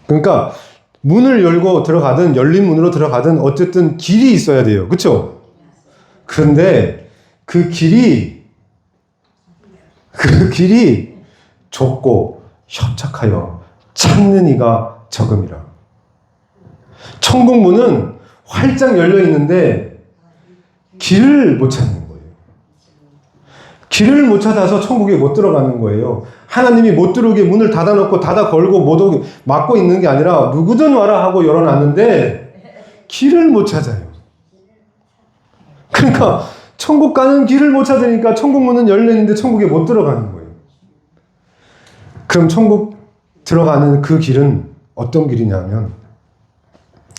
그러니까 문을 열고 들어가든 열린 문으로 들어가든 어쨌든 길이 있어야 돼요. 그렇죠? 그런데 그 길이 좁고 협착하여 찾는 이가 적음이라. 천국 문은 활짝 열려 있는데 길을 못 찾는 거예요. 길을 못 찾아서 천국에 못 들어가는 거예요. 하나님이 못 들어오게 문을 닫아놓고 닫아 걸고 못 오게 막고 있는 게 아니라 누구든 와라 하고 열어놨는데 길을 못 찾아요. 그러니까 천국 가는 길을 못 찾으니까 천국 문은 열려있는데 천국에 못 들어가는 거예요. 그럼 천국 들어가는 그 길은 어떤 길이냐면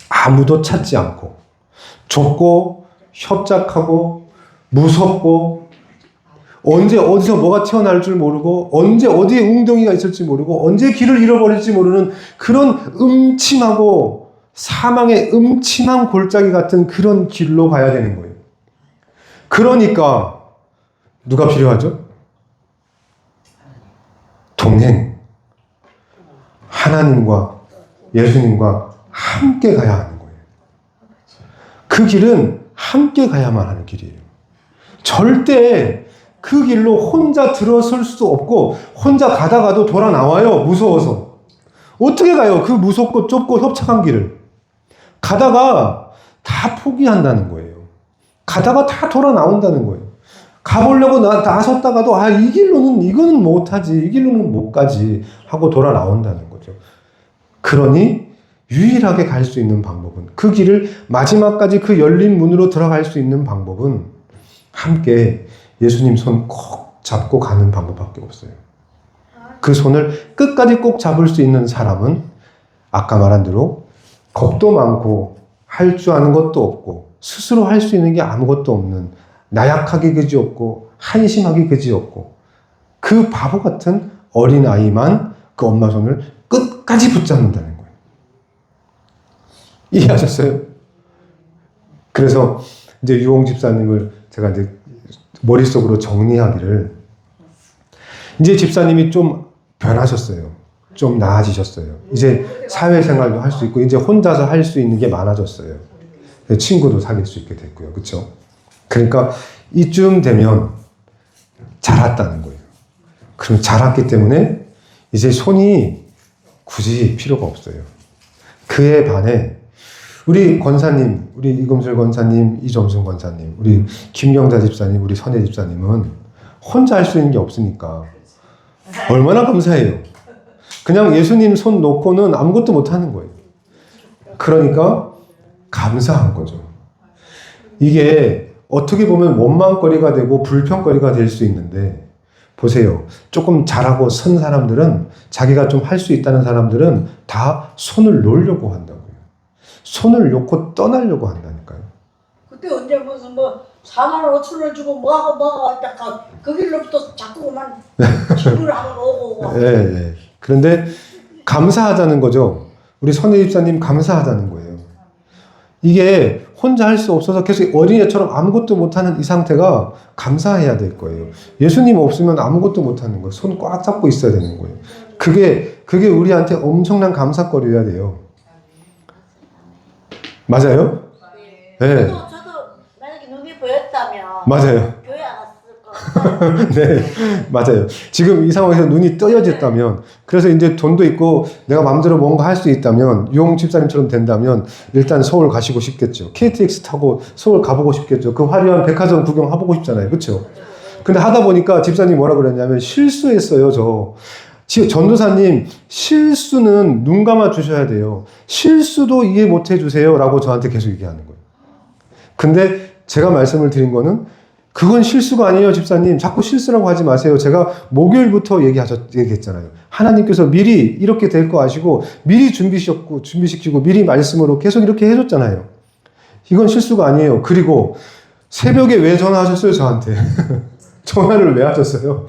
아무도 찾지 않고 좁고 협착하고 무섭고 언제 어디서 뭐가 튀어나올 줄 모르고 언제 어디에 웅덩이가 있을지 모르고 언제 길을 잃어버릴지 모르는 그런 음침하고 사망의 음침한 골짜기 같은 그런 길로 가야 되는 거예요. 그러니까 누가 필요하죠? 동행. 하나님과 예수님과 함께 가야 하는 거예요. 그 길은 함께 가야만 하는 길이에요. 절대 그 길로 혼자 들어설 수도 없고 혼자 가다가도 돌아 나와요. 무서워서. 어떻게 가요? 그 무섭고 좁고 협착한 길을. 가다가 다 포기한다는 거예요. 가다가 다 돌아 나온다는 거예요. 가보려고 나섰다가도 이 길로는 이거는 못하지. 이 길로는 못 가지 하고 돌아 나온다는 거죠. 그러니 유일하게 갈 수 있는 방법은 그 길을 마지막까지 그 열린 문으로 들어갈 수 있는 방법은 함께 예수님 손 꼭 잡고 가는 방법밖에 없어요. 그 손을 끝까지 꼭 잡을 수 있는 사람은 아까 말한 대로 겁도 많고 할 줄 아는 것도 없고 스스로 할 수 있는 게 아무것도 없는 나약하기 그지없고 한심하기 그지없고 그 바보 같은 어린아이만 그 엄마 손을 끝까지 붙잡는다는 거예요. 이해하셨어요? 그래서 이제 유홍 집사님을 제가 이제 머릿속으로 정리하기를 이제 집사님이 좀 변하셨어요. 좀 나아지셨어요. 이제 사회생활도 할 수 있고 이제 혼자서 할 수 있는 게 많아졌어요. 친구도 사귈 수 있게 됐고요. 그렇죠? 그러니까 이쯤 되면 자랐다는 거예요. 그럼 자랐기 때문에 이제 손이 굳이 필요가 없어요. 그에 반해 우리 권사님, 우리 이금슬 권사님, 이점순 권사님, 우리 김경자 집사님, 우리 선혜 집사님은 혼자 할 수 있는 게 없으니까 얼마나 감사해요. 그냥 예수님 손 놓고는 아무것도 못 하는 거예요. 그러니까 감사한 거죠. 이게 어떻게 보면 원망거리가 되고 불평거리가 될 수 있는데 보세요. 조금 잘하고 선 사람들은 자기가 좀 할 수 있다는 사람들은 다 손을 놓으려고 한다고요. 손을 놓고 떠나려고 한다니까요. 그때 언제 무슨 뭐 4만 5천 원 주고 뭐하고 약간 그 길로부터 자꾸만 집을 하고 오고. 예. 그런데 감사하다는 거죠. 우리 선혜 집사님 감사하다는 거예요. 이게 혼자 할 수 없어서 계속 어린애처럼 아무것도 못하는 이 상태가 감사해야 될 거예요. 예수님 없으면 아무것도 못하는 거예요. 손 꽉 잡고 있어야 되는 거예요. 그게 우리한테 엄청난 감사거리여야 돼요. 맞아요? 네. 저도 만약에 눈이 보였다면 맞아요. 교회 안 왔을 거. 네, 맞아요. 지금 이 상황에서 눈이 떠여졌다면, 그래서 이제 돈도 있고 내가 마음대로 뭔가 할 수 있다면, 유홍 집사님처럼 된다면 일단 서울 가시고 싶겠죠. KTX 타고 서울 가보고 싶겠죠. 그 화려한 백화점 구경 해보고 싶잖아요. 그렇죠? 근데 하다 보니까 집사님이 뭐라 그랬냐면 실수했어요. 전도사님, 실수는 눈 감아 주셔야 돼요. 실수도 이해 못 해주세요. 라고 저한테 계속 얘기하는 거예요. 근데 제가 말씀을 드린 거는 그건 실수가 아니에요, 집사님. 자꾸 실수라고 하지 마세요. 제가 목요일부터 얘기했잖아요. 하나님께서 미리 이렇게 될 거 아시고 미리 준비시키고 미리 말씀으로 계속 이렇게 해줬잖아요. 이건 실수가 아니에요. 그리고 새벽에 왜 전화하셨어요, 저한테? 전화를 왜 하셨어요?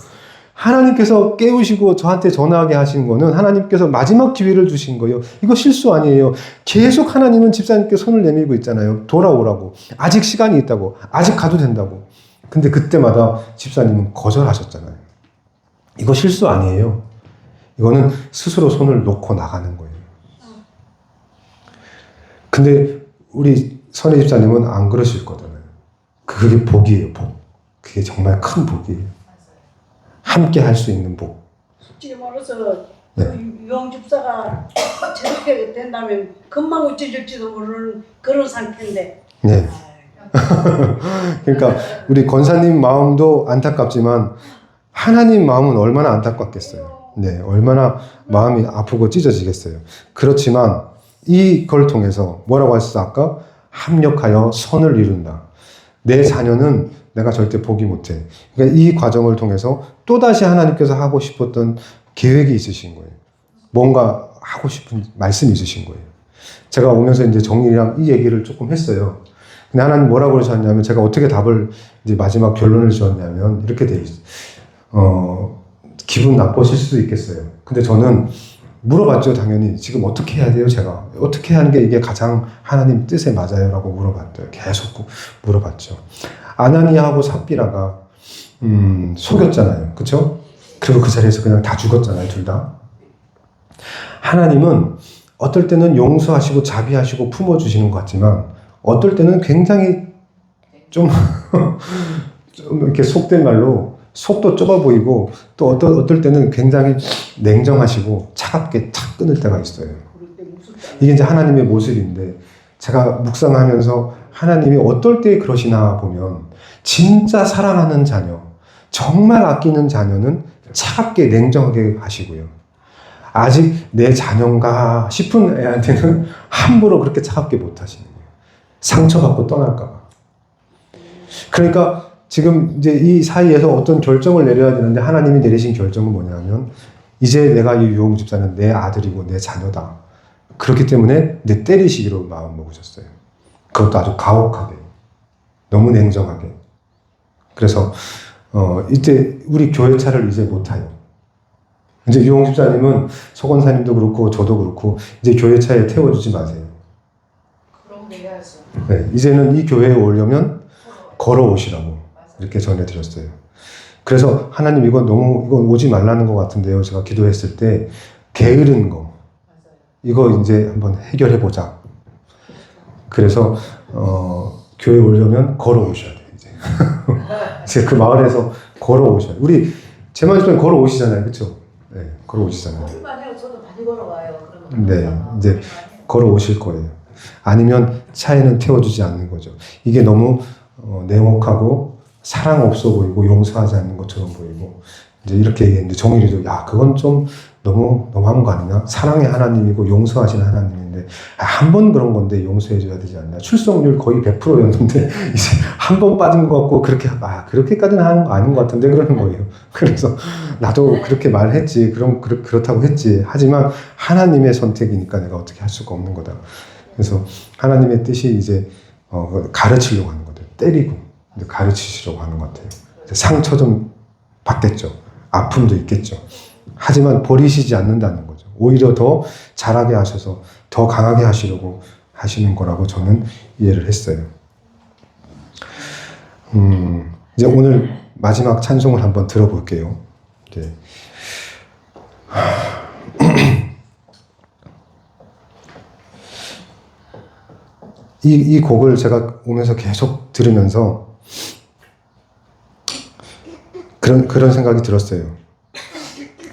하나님께서 깨우시고 저한테 전화하게 하신 거는 하나님께서 마지막 기회를 주신 거예요. 이거 실수 아니에요. 계속 하나님은 집사님께 손을 내밀고 있잖아요. 돌아오라고. 아직 시간이 있다고. 아직 가도 된다고. 근데 그때마다 집사님은 거절하셨잖아요. 이거 실수 아니에요. 이거는 스스로 손을 놓고 나가는 거예요. 근데 우리 선희 집사님은 안 그러실 거잖아요. 그게 복이에요, 복. 그게 정말 큰 복이에요. 함께 할 수 있는 복. 솔직히 말해서 유영 집사가 저렇게 된다면 금방 어찌질지도 모르는 그런 상태인데. 네. 그러니까 우리 권사님 마음도 안타깝지만 하나님 마음은 얼마나 안타깝겠어요. 네, 얼마나 마음이 아프고 찢어지겠어요. 그렇지만 이걸 통해서 뭐라고 하셨어 아까? 합력하여 선을 이룬다. 내 자녀는 내가 절대 포기 못해. 그러니까 이 과정을 통해서 또다시 하나님께서 하고 싶었던 계획이 있으신 거예요. 뭔가 하고 싶은 말씀이 있으신 거예요. 제가 오면서 이제 정일이랑 이 얘기를 조금 했어요. 근데 하나님 뭐라고 그러셨냐면 제가 어떻게 답을 이제 마지막 결론을 지었냐면 이렇게 돼 있어요. 기분 나쁘실 수도 있겠어요. 근데 저는 물어봤죠, 당연히. 지금 어떻게 해야 돼요, 제가? 어떻게 하는 게 이게 가장 하나님 뜻에 맞아요? 라고 물어봤어요. 계속 물어봤죠. 아나니아하고 삽비라가, 속였잖아요. 그쵸? 그리고 그 자리에서 그냥 다 죽었잖아요, 둘 다. 하나님은 어떨 때는 용서하시고 자비하시고 품어주시는 것 같지만, 어떨 때는 굉장히 좀 이렇게 속된 말로 속도 좁아 보이고 또 어떨 때는 굉장히 냉정하시고 차갑게 착 끊을 때가 있어요. 이게 이제 하나님의 모습인데 제가 묵상하면서 하나님이 어떨 때 그러시나 보면 진짜 사랑하는 자녀, 정말 아끼는 자녀는 차갑게 냉정하게 하시고요. 아직 내 자녀인가 싶은 애한테는 함부로 그렇게 차갑게 못 하시는 거예요. 상처받고 떠날까 봐. 그러니까 지금 이제 이 사이에서 어떤 결정을 내려야 되는데 하나님이 내리신 결정은 뭐냐면 이제 내가 이 유홍 집사는 내 아들이고 내 자녀다. 그렇기 때문에 내 때리시기로 마음 먹으셨어요. 그것도 아주 가혹하게. 너무 냉정하게. 그래서 이때 우리 교회 차를 이제 못 타요. 이제 유홍 집사님은 소건사님도 그렇고 저도 그렇고 이제 교회 차에 태워주지 마세요. 그럼 내야죠. 네, 이제는 이 교회에 오려면 걸어오시라고 이렇게 전해드렸어요. 그래서 하나님 이건 오지 말라는 것 같은데요. 제가 기도했을 때 게으른 거 이거 이제 한번 해결해 보자. 그래서 교회 오려면 걸어오셔야 돼요. 이제. 이제 그 마을에서 걸어오셔야 돼요. 우리 제만주에 걸어오시잖아요. 그렇죠? 네, 걸어오시잖아요. 오랜만에 저도 많이 걸어와요. 그러면 네, 이제 걸어오실 거예요. 아니면 차에는 태워주지 않는 거죠. 이게 너무 냉혹하고 사랑 없어 보이고 용서하지 않는 것처럼 보이고 이제 이렇게 얘기했는데 정일이도 야 그건 좀 너무한 거 아니냐? 사랑의 하나님이고 용서하시는 하나님인데 한 번 그런 건데 용서해줘야 되지 않나? 출석률 거의 100%였는데 이제 한 번 빠진 것 같고 그렇게까지는 하는 거 아닌 것 같은데 그러는 거예요. 그래서 나도 그렇게 말했지, 그렇다고 했지. 하지만 하나님의 선택이니까 내가 어떻게 할 수가 없는 거다. 그래서 하나님의 뜻이 이제 가르치려고 하는 거죠. 때리고 가르치시려고 하는 것 같아요. 상처 좀 받겠죠. 아픔도 있겠죠. 하지만 버리시지 않는다는 거죠. 오히려 더 잘하게 하셔서 더 강하게 하시려고 하시는 거라고 저는 이해를 했어요. 이제 오늘 마지막 찬송을 한번 들어볼게요. 네. 이 곡을 제가 오면서 계속 들으면서 그런 생각이 들었어요.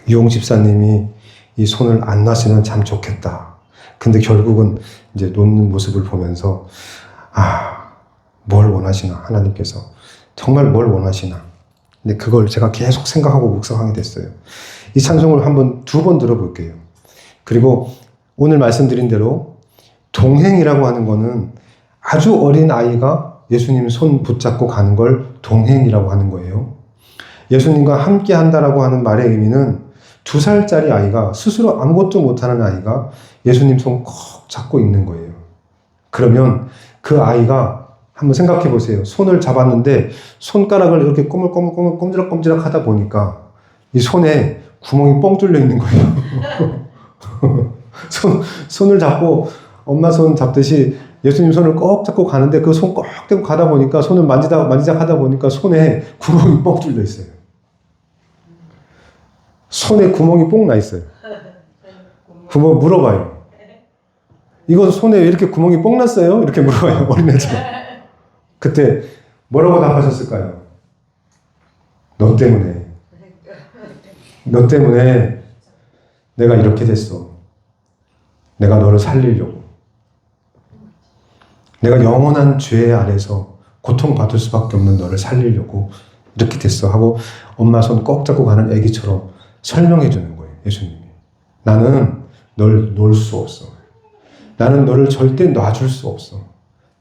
유홍 집사님이 이 손을 안 놨으면 참 좋겠다. 근데 결국은 이제 놓는 모습을 보면서 뭘 원하시나 하나님께서 정말 뭘 원하시나. 근데 그걸 제가 계속 생각하고 묵상하게 됐어요. 이 찬송을 한번 2번 들어볼게요. 그리고 오늘 말씀드린 대로 동행이라고 하는 거는 아주 어린 아이가 예수님 손 붙잡고 가는 걸 동행이라고 하는 거예요. 예수님과 함께 한다라고 하는 말의 의미는 2살짜리 아이가 스스로 아무것도 못하는 아이가 예수님 손 꼭 잡고 있는 거예요. 그러면 그 아이가 한번 생각해 보세요. 손을 잡았는데 손가락을 이렇게 꼬물꼬물 꼼지락꼼지락 하다 보니까 이 손에 구멍이 뻥 뚫려 있는 거예요. 손을 잡고 엄마 손 잡듯이 예수님 손을 꼭 잡고 가는데 그 손 꼭 잡고 가다 보니까 손을 만지작 하다 보니까 손에 구멍이 뻥 뚫려 있어요. 손에 구멍이 뽕 나 있어요. 부모 물어봐요. 이건 손에 왜 이렇게 구멍이 뽕 났어요? 이렇게 물어봐요. 어린애처럼. 그때 뭐라고 답하셨을까요? 너 때문에 내가 이렇게 됐어. 내가 너를 살리려고. 내가 영원한 죄 아래서 고통받을 수밖에 없는 너를 살리려고 이렇게 됐어 하고 엄마 손 꼭 잡고 가는 애기처럼 설명해 주는 거예요. 예수님이. 나는 널 놓을 수 없어. 나는 너를 절대 놔줄 수 없어.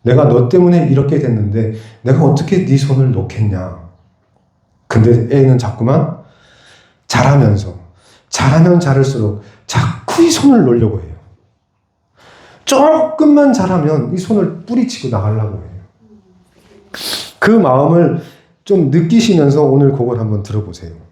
내가 너 때문에 이렇게 됐는데 내가 어떻게 네 손을 놓겠냐. 근데 애는 자꾸만 잘하면 잘할수록 자꾸 이 손을 놓으려고 해요. 조금만 잘하면 이 손을 뿌리치고 나가려고 해요. 그 마음을 좀 느끼시면서 오늘 곡을 한번 들어보세요.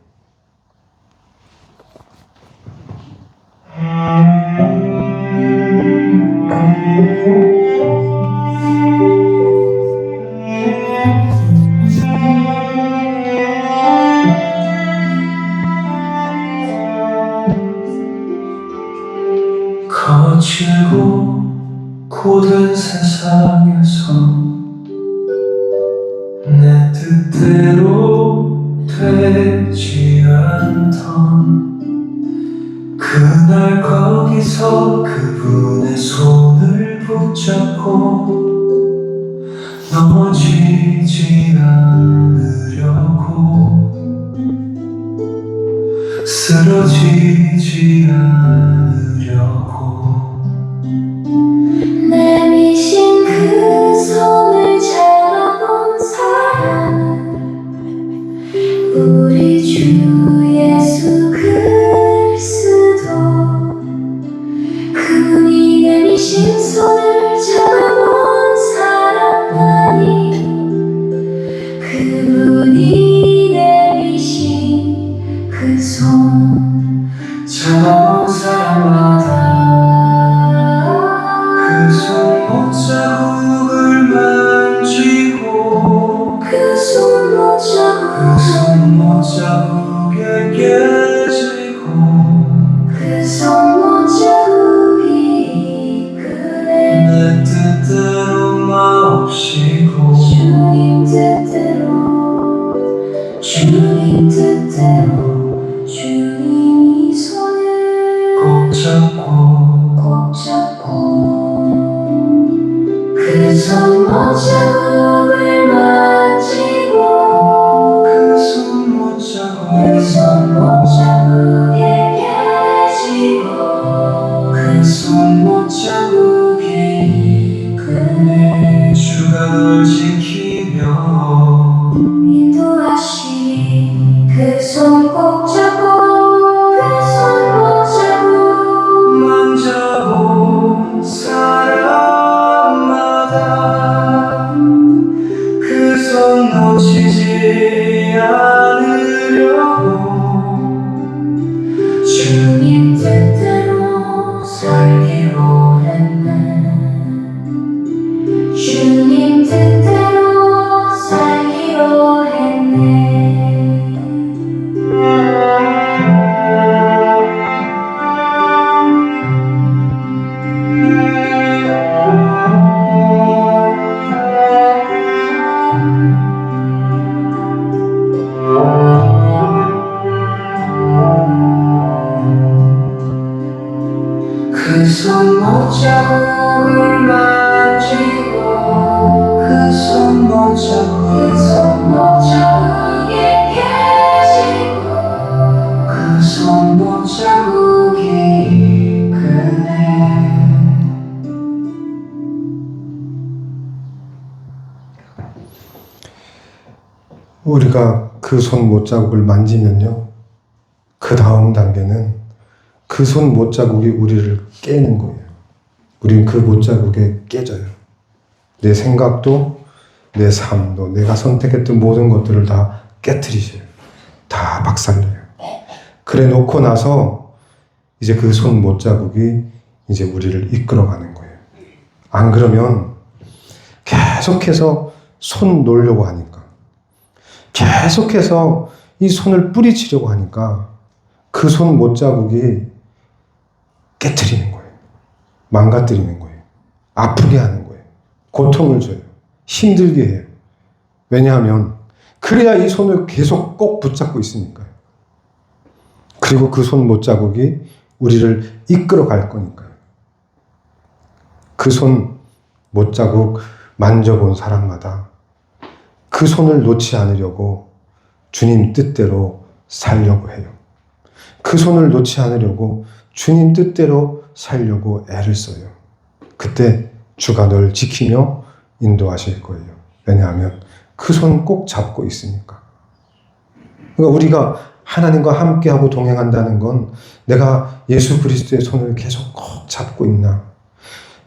거칠고 고된 세상에서 내 뜻대로 되지 않던 그날 거기서 그분의 손을 붙잡고 넘어지지 않으려고 쓰러지지 않으려고 내미신 그 손을 잡아본 사람은 우리 주 예수 그리스도. 그분이 내미신 손을 잡아본 사람만이 그분이 내미신 그 손 잡아본 사람마다 자국을 만지고 그 손못자국에 깨지고 그 손못자국이 이끄네 내 뜻대로 손못자국을 만지고 그 손못자국에 깨지고 그 손못자국이 이끄네. 우리가 그 손 못자국을 만지면요, 그 다음 단계는 그 손 못자국이 우리를 깨는 거예요. 우린 그 못자국에 깨져요. 내 생각도, 내 삶도, 내가 선택했던 모든 것들을 다 깨트리셔요. 다 박살내요. 그래 놓고 나서 이제 그 손 못자국이 이제 우리를 이끌어가는 거예요. 안 그러면 계속해서 손 놓으려고 하니까, 계속해서 이 손을 뿌리치려고 하니까 그 손 못자국이 깨트리는 거예요. 망가뜨리는 거예요. 아프게 하는 거예요. 고통을 줘요. 힘들게 해요. 왜냐하면 그래야 이 손을 계속 꼭 붙잡고 있으니까요. 그리고 그 손 못자국이 우리를 이끌어 갈 거니까요. 그 손 못자국 만져본 사람마다 그 손을 놓지 않으려고 주님 뜻대로 살려고 해요. 그 손을 놓지 않으려고 주님 뜻대로 살려고 애를 써요. 그때 주가 널 지키며 인도하실 거예요. 왜냐하면 그 손 꼭 잡고 있으니까. 그러니까 우리가 하나님과 함께하고 동행한다는 건 내가 예수 그리스도의 손을 계속 꼭 잡고 있나,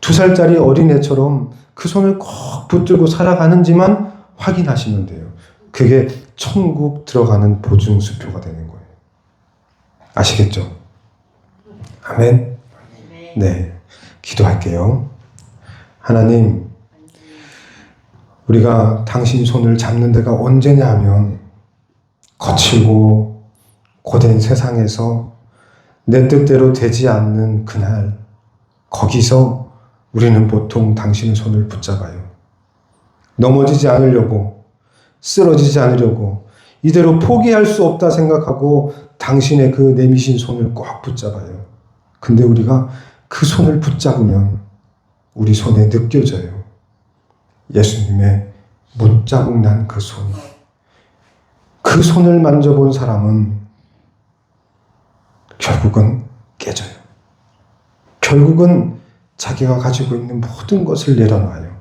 2살짜리 어린애처럼 그 손을 꼭 붙들고 살아가는지만 확인하시면 돼요. 그게 천국 들어가는 보증수표가 되는 거예요. 아시겠죠? 아멘? 네. 기도할게요. 하나님, 우리가 당신 손을 잡는 데가 언제냐 하면 거칠고 고된 세상에서 내 뜻대로 되지 않는 그날, 거기서 우리는 보통 당신의 손을 붙잡아요. 넘어지지 않으려고, 쓰러지지 않으려고, 이대로 포기할 수 없다 생각하고 당신의 그 내미신 손을 꼭 붙잡아요. 근데 우리가 그 손을 붙잡으면 우리 손에 느껴져요. 예수님의 못자국 난 그 손. 그 손을 만져본 사람은 결국은 깨져요. 결국은 자기가 가지고 있는 모든 것을 내려놔요.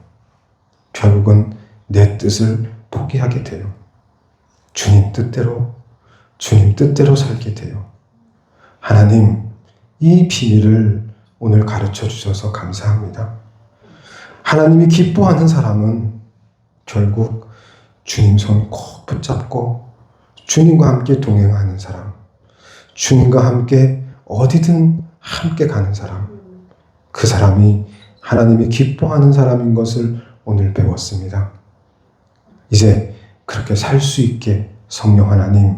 결국은 내 뜻을 포기하게 돼요. 주님 뜻대로 살게 돼요. 하나님, 이 비밀을 오늘 가르쳐 주셔서 감사합니다. 하나님이 기뻐하는 사람은 결국 주님 손 꼭 붙잡고 주님과 함께 동행하는 사람, 주님과 함께 어디든 함께 가는 사람, 그 사람이 하나님이 기뻐하는 사람인 것을 오늘 배웠습니다. 이제 그렇게 살 수 있게 성령 하나님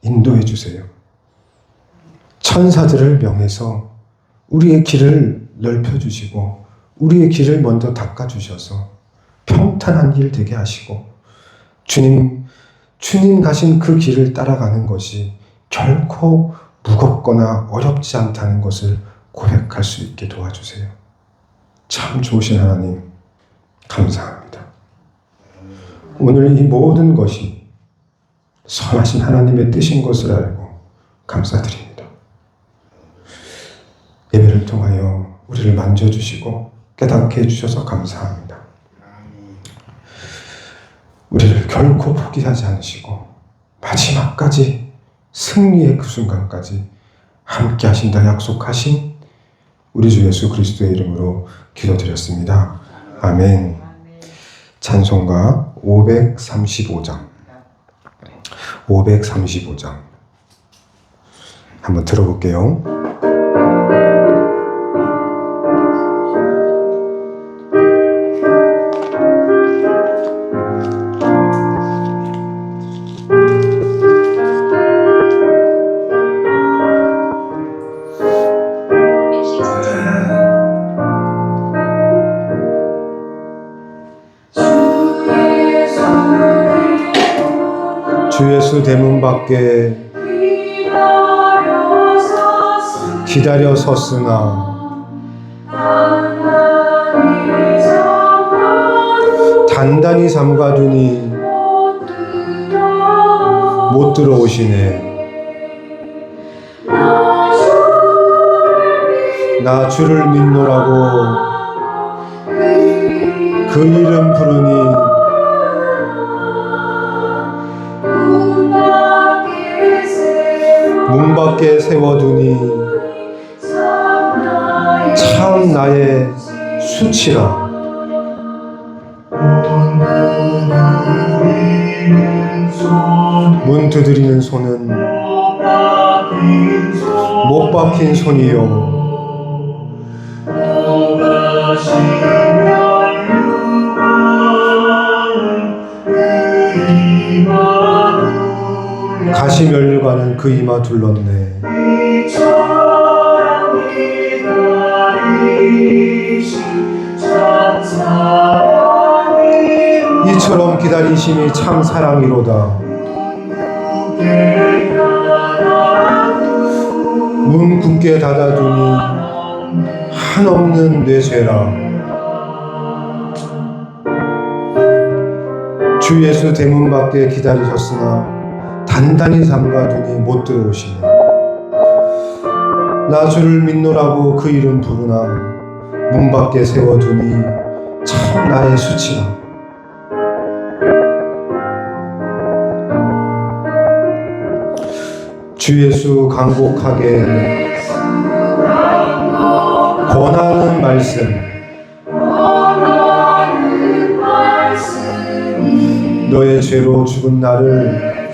인도해 주세요. 천사들을 명해서 우리의 길을 넓혀주시고 우리의 길을 먼저 닦아주셔서 평탄한 길 되게 하시고 주님 가신 그 길을 따라가는 것이 결코 무겁거나 어렵지 않다는 것을 고백할 수 있게 도와주세요. 참 좋으신 하나님, 감사합니다. 오늘 이 모든 것이 선하신 하나님의 뜻인 것을 알고 감사드립니다. 예배를 통하여 우리를 만져주시고 깨닫게 해주셔서 감사합니다. 우리를 결코 포기하지 않으시고 마지막까지 승리의 그 순간까지 함께 하신다 약속하신 우리 주 예수 그리스도의 이름으로 기도드렸습니다. 아멘. 찬송가 535장 한번 들어볼게요. 주 예수 대문 밖에 기다려 섰으나 단단히 삼가두니 못 들어오시네. 나 주를 믿노라고 그 이름 부르니 문 밖에 세워두니 참 나의 수치라. 문 두드리는 손은 못 박힌 손이요 가시면류관은 그 이마 둘렀네. 이처럼 기다리심이 참 사랑이로다. 문 굳게 닫아두니 한없는 내 죄라. 주 예수 대문 밖에 기다리셨으나 단단히 삼가두니 못 들어오시네. 나 주를 믿노라고 그 이름 부르나 문 밖에 세워두니 참 나의 수치라. 주 예수 간곡하게 권하는 말씀, 너의 죄로 죽은 나를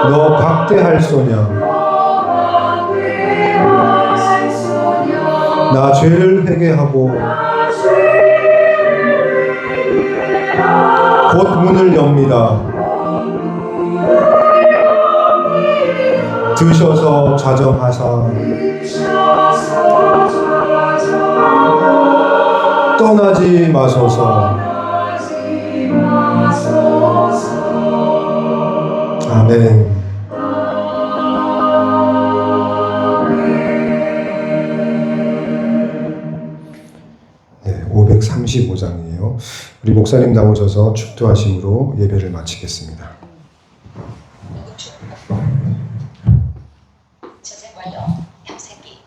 너 박대할 소냐. 나 죄를 회개하고 곧 문을 엽니다. 드셔서 좌정하사 떠나지 마소서. 아멘. 네, 535장이에요. 우리 목사님 나오셔서 축도하심으로 예배를 마치겠습니다. 저장 완료. 탐색기.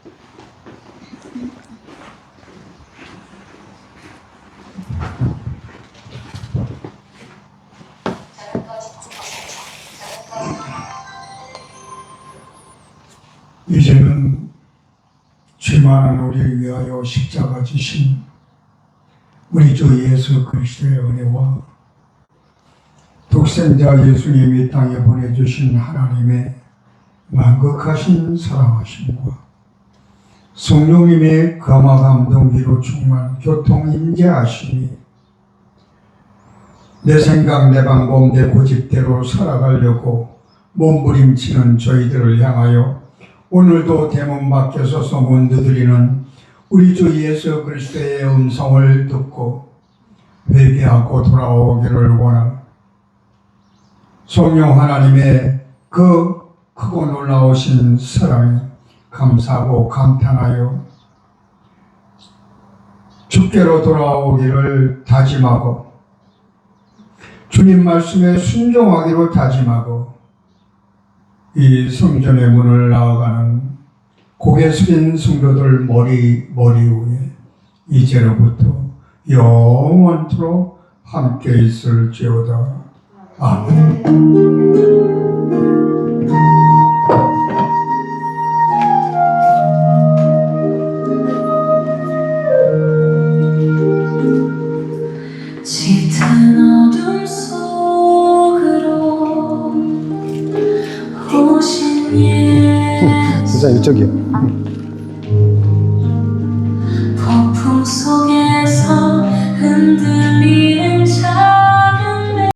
이제는 죄만한 우리를 위하여 십자가 지신 우리 주 예수 그리스도의 은혜와 독생자 예수님이 땅에 보내주신 하나님의 만극하신 사랑하심과 성령님의 감화 감동기로 충만 교통 임재하심이 내 생각, 내 방법, 내 고집대로 살아가려고 몸부림치는 저희들을 향하여 오늘도 대문 밖에 서서 문 두드리는 우리 주 예수 그리스도의 음성을 듣고 회개하고 돌아오기를 원하는 성령 하나님의 그 크고 놀라우신 사랑에 감사하고 감탄하여 주께로 돌아오기를 다짐하고 주님 말씀에 순종하기로 다짐하고 이 성전의 문을 나아가는 고개 숙인 성도들 머리 위에 이제로부터 영원토록 함께 있을지어다. 아멘. 짙은 어둠 속으로 오신 예수. 진짜 이쪽이요. 폭풍 속에서 흔들